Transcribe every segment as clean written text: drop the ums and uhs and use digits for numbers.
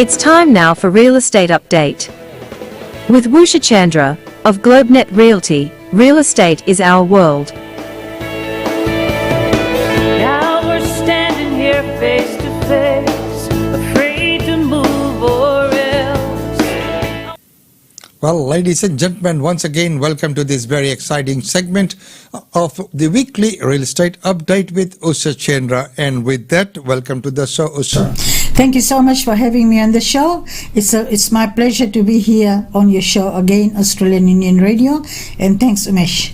It's time now for Real Estate Update. With Usha Chandra of GlobeNet Realty, real estate is our world. Now we're standing here face to face, afraid to move or else. Well, ladies and gentlemen, once again, welcome to this very exciting segment of the weekly real estate update with Usha Chandra. And with that, welcome to the show, Usha. Thank you so much for having me on the show. It's my pleasure to be here on your show again, Australian Indian Radio. And thanks, Umesh.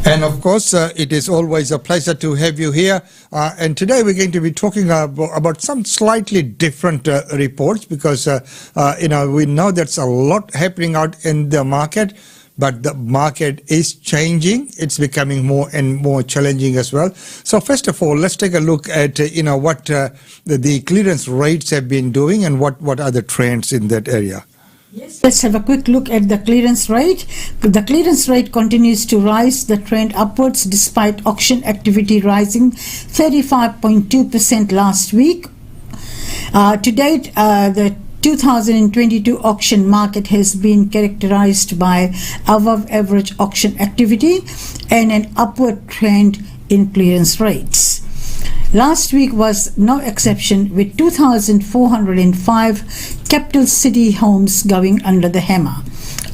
And of course, it is always a pleasure to have you here. And today we're going to be talking about some slightly different reports because, we know there's a lot happening out in the market, but the market is changing. It's becoming more and more challenging as well. So first of all, let's take a look at, what the clearance rates have been doing and what are the trends in that area. Yes. Let's have a quick look at the clearance rate. The clearance rate continues to rise, the trend upwards despite auction activity rising 35.2% last week. To date, the 2022 auction market has been characterized by above average auction activity and an upward trend in clearance rates. Last week was no exception, with 2,405 capital city homes going under the hammer,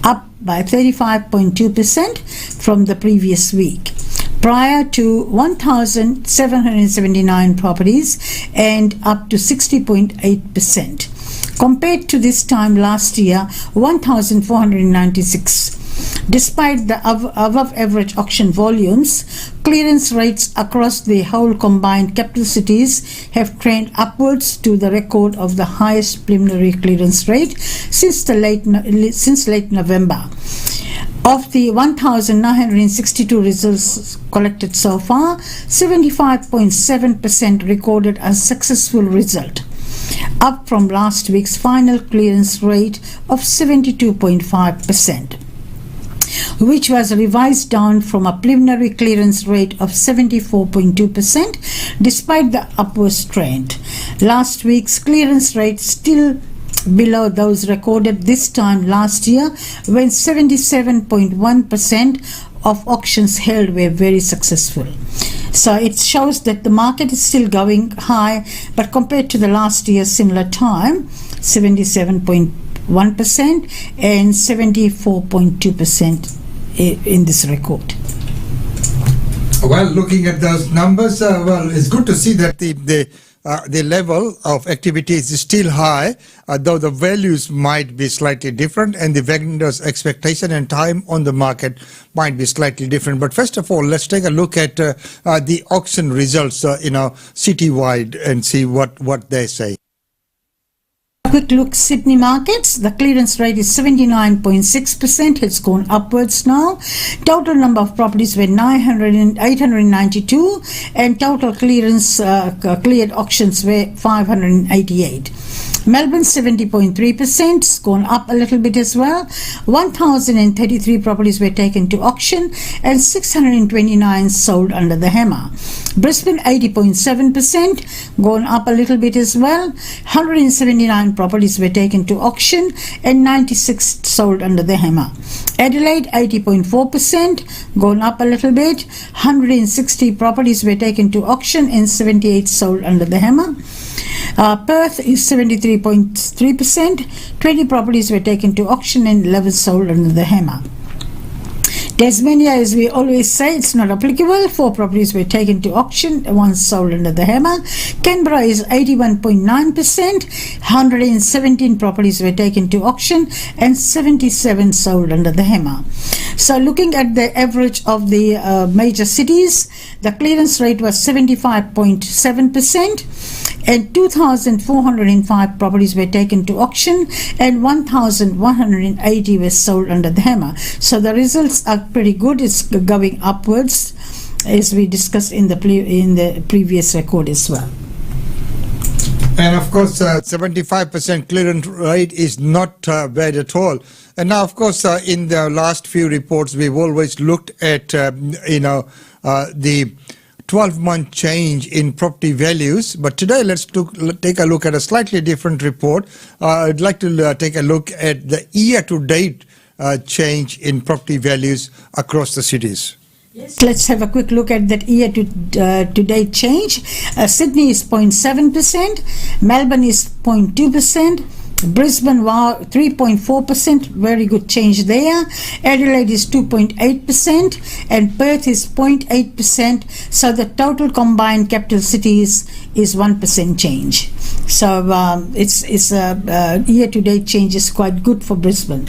up by 35.2% from the previous week, prior to 1,779 properties and up to 60.8%. Compared to this time last year, 1,496. Despite the above average auction volumes, clearance rates across the whole combined capital cities have trended upwards to the record of the highest preliminary clearance rate since late November. Of the 1,962 results collected so far, 75.7% recorded a successful result, up from last week's final clearance rate of 72.5%. which was revised down from a preliminary clearance rate of 74.2% despite the upward trend. Last week's clearance rate still below those recorded this time last year, when 77.1% of auctions held were very successful. So it shows that the market is still going high, but compared to the last year's similar time, 77.1% and 74.2% in this record. Well, looking at those numbers, it's good to see that the level of activity is still high, though the values might be slightly different and the vendors' expectation and time on the market might be slightly different. But first of all, let's take a look at the auction results, citywide and see what they say. Quick look, Sydney markets, the clearance rate is 79.6%. It's gone upwards now. Total number of properties were 892 and total clearance cleared auctions were 588. Melbourne 70.3%, it's gone up a little bit as well. 1,033 properties were taken to auction and 629 sold under the hammer. Brisbane 80.7%, gone up a little bit as well. 179 properties were taken to auction and 96 sold under the hammer. Adelaide 80.4%, gone up a little bit. 160 properties were taken to auction and 78 sold under the hammer. Perth is 73.3%, 20 properties were taken to auction and 11 sold under the hammer. Tasmania, as we always say, it's not applicable. 4 properties were taken to auction, 1 sold under the hammer. Canberra is 81.9%, 117 properties were taken to auction and 77 sold under the hammer. So looking at the average of the major cities, the clearance rate was 75.7%. and 2,405 properties were taken to auction and 1,180 were sold under the hammer. So the results are pretty good. It's going upwards, as we discussed in the previous record as well. And of course, 75% clearance rate is not bad at all. And now, of course, in the last few reports, we've always looked at, the 12-month change in property values. But today, let's take a look at a slightly different report. I'd like to take a look at the year-to-date change in property values across the cities. Let's have a quick look at that year-to-date change. Sydney is 0.7%, Melbourne is 0.2%, Brisbane 3.4%, very good change there. Adelaide is 2.8% and Perth is 0.8%. So the total combined capital cities is 1% change. So it's a year-to-date change is quite good for Brisbane.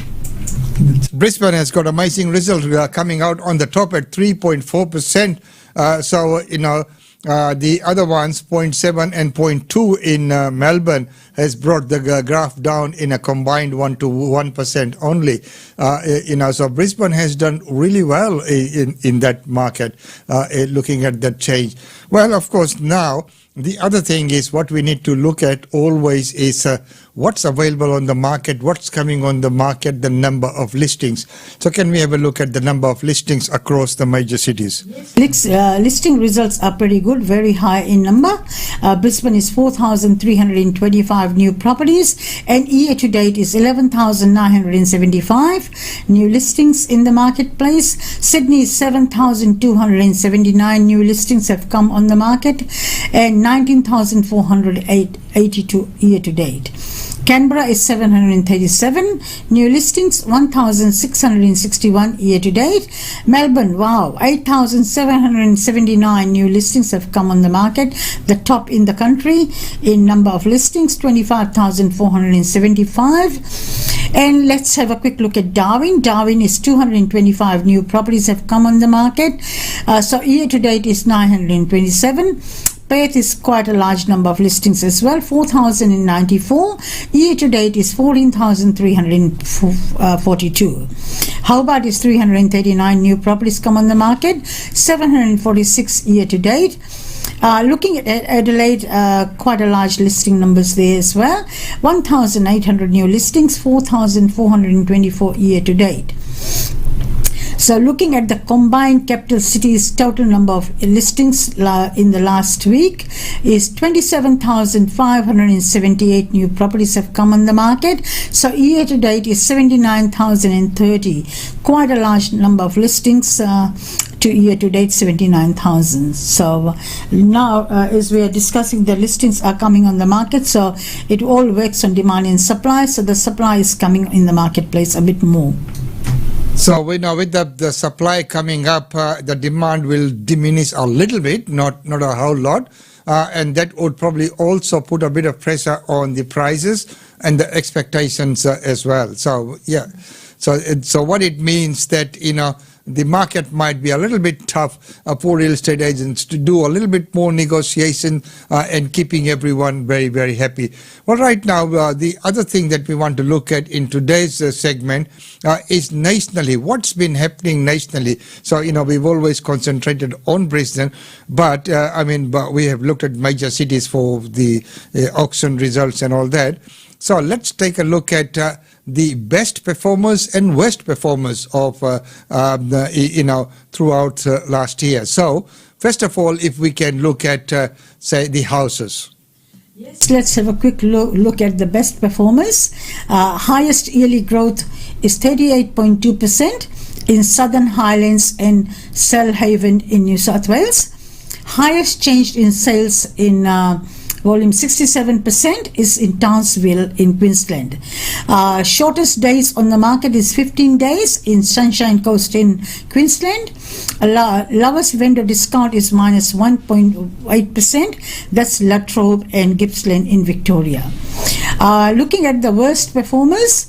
Brisbane has got amazing results coming out on the top at 3.4%. So, the other ones, 0.7 and 0.2 in Melbourne, has brought the graph down in a combined 1 to 1% only. So Brisbane has done really well in that market, looking at that change. Well, of course, now the other thing is what we need to look at always is what's available on the market, what's coming on the market, the number of listings. So can we have a look at the number of listings across the major cities? Listing results are pretty good, very high in number. Brisbane is 4,325 new properties and year to date is 11,975 new listings in the marketplace. Sydney is 7,279 new listings have come on the market and 19,482 year to date. Canberra is 737 new listings, 1,661 year to date. Melbourne, 8,779 new listings have come on the market, the top in the country in number of listings, 25,475. And let's have a quick look at Darwin. Darwin is 225 new properties have come on the market. So year to date is 927. Perth is quite a large number of listings as well, 4,094. Year to date is 14,342. Hobart is 339 new properties come on the market, 746 year to date. Looking at Adelaide, quite a large listing numbers there as well, 1,800 new listings, 4,424 year to date. So looking at the combined capital cities total number of listings in the last week is 27,578 new properties have come on the market. So year to date is 79,030. Quite a large number of listings to year to date 79,000. So now as we are discussing, the listings are coming on the market, so it all works on demand and supply, so the supply is coming in the marketplace a bit more. So we know with the supply coming up, the demand will diminish a little bit, not a whole lot, and that would probably also put a bit of pressure on the prices and the expectations as well. So yeah, so what it means that the market might be a little bit tough for real estate agents to do a little bit more negotiation and keeping everyone very, very happy. Well, right now, the other thing that we want to look at in today's segment is nationally. What's been happening nationally? So, we've always concentrated on Brisbane, but we have looked at major cities for the auction results and all that. So let's take a look at the best performers and worst performers of throughout last year. So first of all, if we can look at say the houses. Yes, let's have a quick look at the best performers. Highest yearly growth is 38.2% in Southern Highlands and Selhaven in New South Wales. Highest change in sales in volume 67% is in Townsville in Queensland. Shortest days on the market is 15 days in Sunshine Coast in Queensland. Lowest vendor discount is minus 1.8%. That's Latrobe and Gippsland in Victoria. Looking at the worst performers,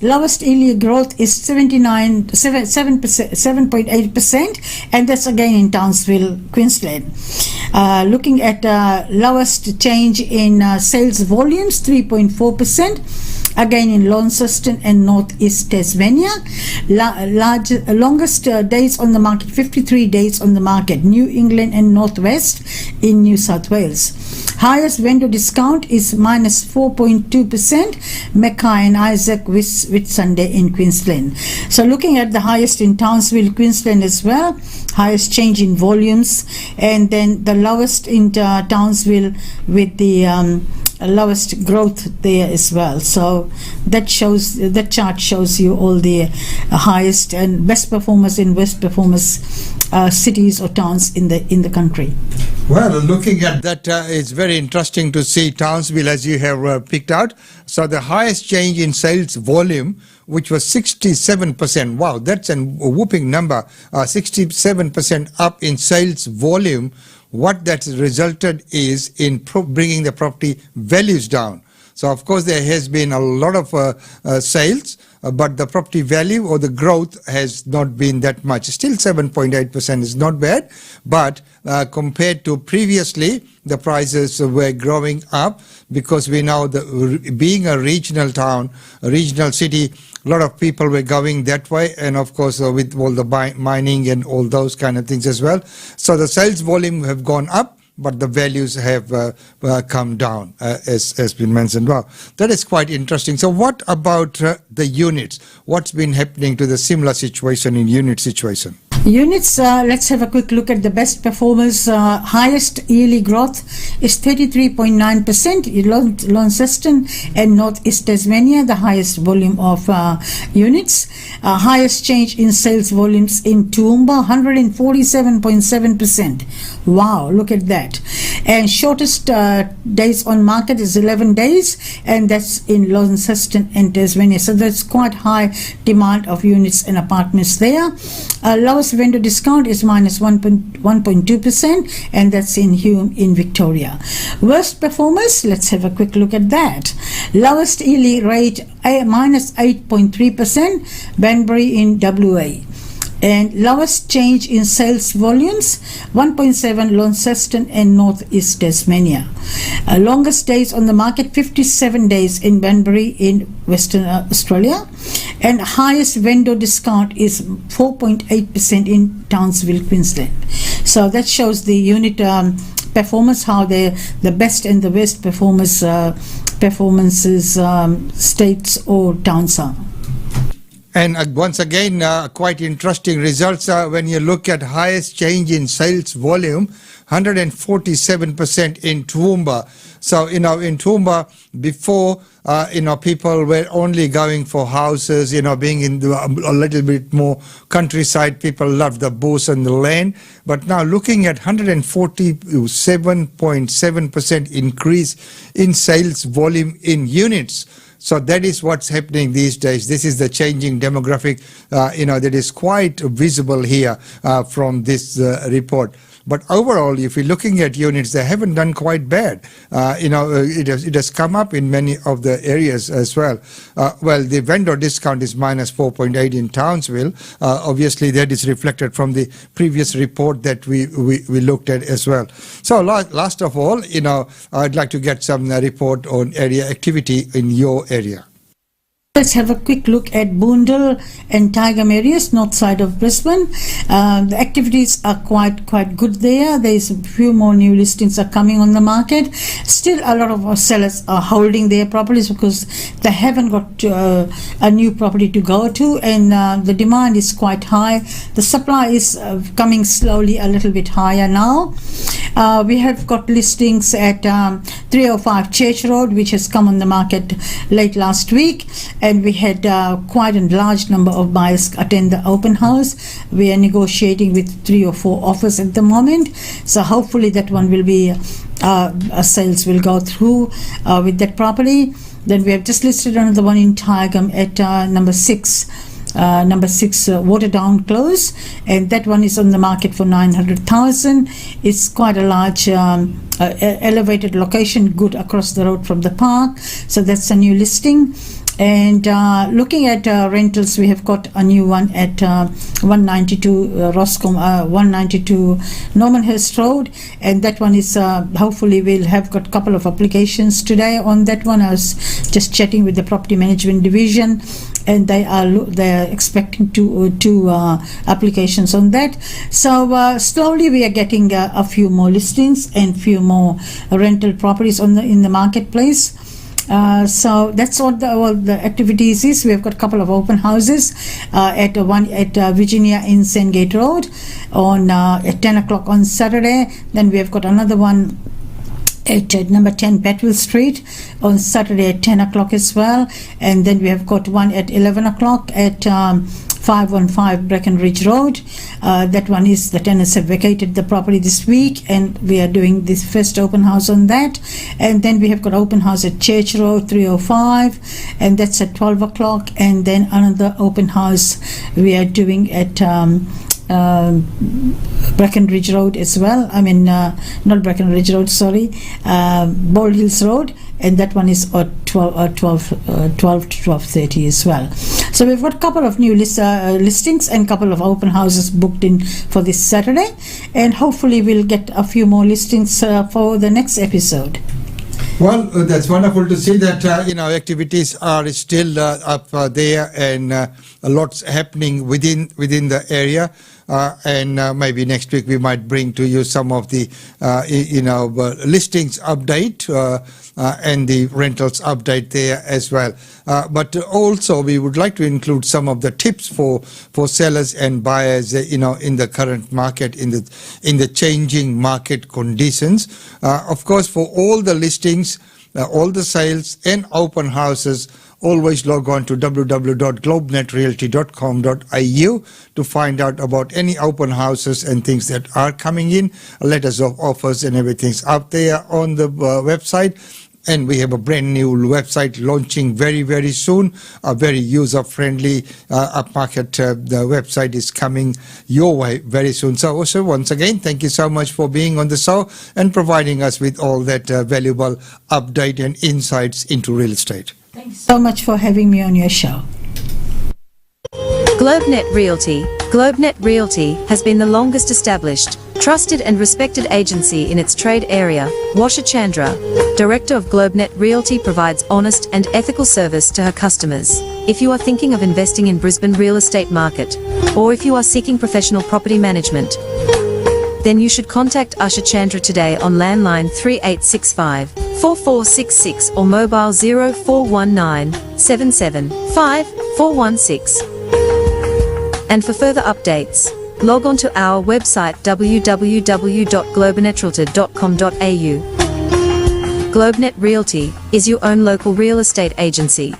lowest yearly growth is 7.8%, and that's again in Townsville, Queensland. Looking at lowest change in sales volumes, 3.4%, again in Launceston and Northeast Tasmania. Longest days on the market, 53 days on the market, New England and Northwest in New South Wales. Highest vendor discount is minus 4.2%, Mackay and Isaac with Sunday in Queensland. So looking at the highest in Townsville, Queensland as well, highest change in volumes, and then the lowest in Townsville with the lowest growth there as well. So that chart shows you all the highest and best performers in worst performers cities or towns in the country. Well, looking at that, it's very interesting to see Townsville, as you have picked out. So the highest change in sales volume, which was 67%. Wow, that's a whooping number. 67% up in sales volume. What that resulted is in bringing the property values down. So of course there has been a lot of sales, but the property value or the growth has not been that much. Still 7.8% is not bad, but compared to previously, the prices were growing up because we know that being a regional town, a regional city, a lot of people were going that way, and of course with all the mining and all those kind of things as well. So the sales volume have gone up, but the values have come down, as been mentioned. Wow, that is quite interesting. So what about the units? What's been happening to the similar situation in unit situation? Units, let's have a quick look at the best performers. Highest yearly growth is 33.9%, Launceston and North East Tasmania, the highest volume of units. Highest change in sales volumes in Toowoomba, 147.7%. Wow, look at that. And shortest days on market is 11 days, and that's in Launceston and Tasmania. So that's quite high demand of units and apartments there. Lowest vendor discount is minus 1.2%, and that's in Hume in Victoria. Worst performers, let's have a quick look at that. Lowest yearly rate, minus 8.3%, Banbury in WA. And lowest change in sales volumes, 1.7, Launceston and North East Tasmania. Longest days on the market, 57 days in Banbury in Western Australia. And highest vendor discount is 4.8% in Townsville, Queensland. So that shows the unit performance, how the best and the worst performances states or towns are. And once again, quite interesting results when you look at highest change in sales volume, 147% in Toowoomba. So, in Toowoomba, before, people were only going for houses, being in a little bit more countryside. People love the bush and the land. But now looking at 147.7% increase in sales volume in units. So that is what's happening these days. This is the changing demographic, that is quite visible here from this report. But overall, if you're looking at units, they haven't done quite bad. It has come up in many of the areas as well. The vendor discount is minus 4.8 in Townsville. Obviously, that is reflected from the previous report that we looked at as well. So last of all, I'd like to get some report on area activity in your area. Let's have a quick look at Boondall and Tigam areas, north side of Brisbane. The activities are quite good there. There's a few more new listings are coming on the market. Still, a lot of our sellers are holding their properties because they haven't got a new property to go to, and the demand is quite high. The supply is coming slowly a little bit higher now. We have got listings at 305 Church Road, which has come on the market late last week. And we had quite a large number of buyers attend the open house. We are negotiating with 3 or 4 offers at the moment. So hopefully that one will be, sales will go through with that property. Then we have just listed another one in Tigam at number 6. Number 6 Waterdown Close, and that one is on the market for 900,000. It's quite a large elevated location, good across the road from the park. So that's a new listing. And looking at rentals, we have got a new one at 192 Roscombe, 192 Normanhurst Road, and that one is hopefully we'll have got a couple of applications today on that one. I was just chatting with the property management division, and they are expecting two applications on that. So slowly we are getting a few more listings and few more rental properties in the marketplace. So that's what all the activities is. We've got a couple of open houses at Virginia in Sandgate Road at 10 o'clock on Saturday. Then we have got another one at number 10 Bettville Street on Saturday at 10 o'clock as well. And then we have got one at 11 o'clock at 515 Breckenridge Road. That one is the tenants have vacated the property this week, and we are doing this first open house on that. And then we have got open house at Church Road 305, and that's at 12 o'clock. And then another open house we are doing at Breckenridge Road as well. Not Breckenridge Road, sorry, Bald Hills Road, and that one is at 12 to 12:30 as well. So we've got a couple of new listings and a couple of open houses booked in for this Saturday, and hopefully we'll get a few more listings for the next episode. Well, that's wonderful to see that activities are still up there, and a lot's happening within the area. And maybe next week we might bring to you some of the listings update and the rentals update there as well. But also we would like to include some of the tips for sellers and buyers, in the current market, in the changing market conditions. Of course, for all the listings, all the sales and open houses, always log on to www.globenetrealty.com.au to find out about any open houses and things that are coming in. Letters of offers and everything's up there on the website. And we have a brand new website launching very, very soon, a very user-friendly upmarket. The website is coming your way very soon. So also, once again, thank you so much for being on the show and providing us with all that valuable update and insights into real estate. Thank you so much for having me on your show. GlobeNet Realty. GlobeNet Realty has been the longest established, trusted and respected agency in its trade area. Usha Chandra, Director of GlobeNet Realty, provides honest and ethical service to her customers. If you are thinking of investing in Brisbane real estate market, or if you are seeking professional property management, then you should contact Usha Chandra today on landline 3865 4466 or mobile 0419 775 416. And for further updates, log on to our website www.globenetralty.com.au. GlobeNet Realty is your own local real estate agency.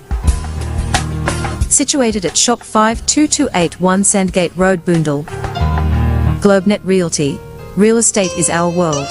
Situated at Shop 52281 Sandgate Road, Boondall. GlobeNet Realty. Real estate is our world.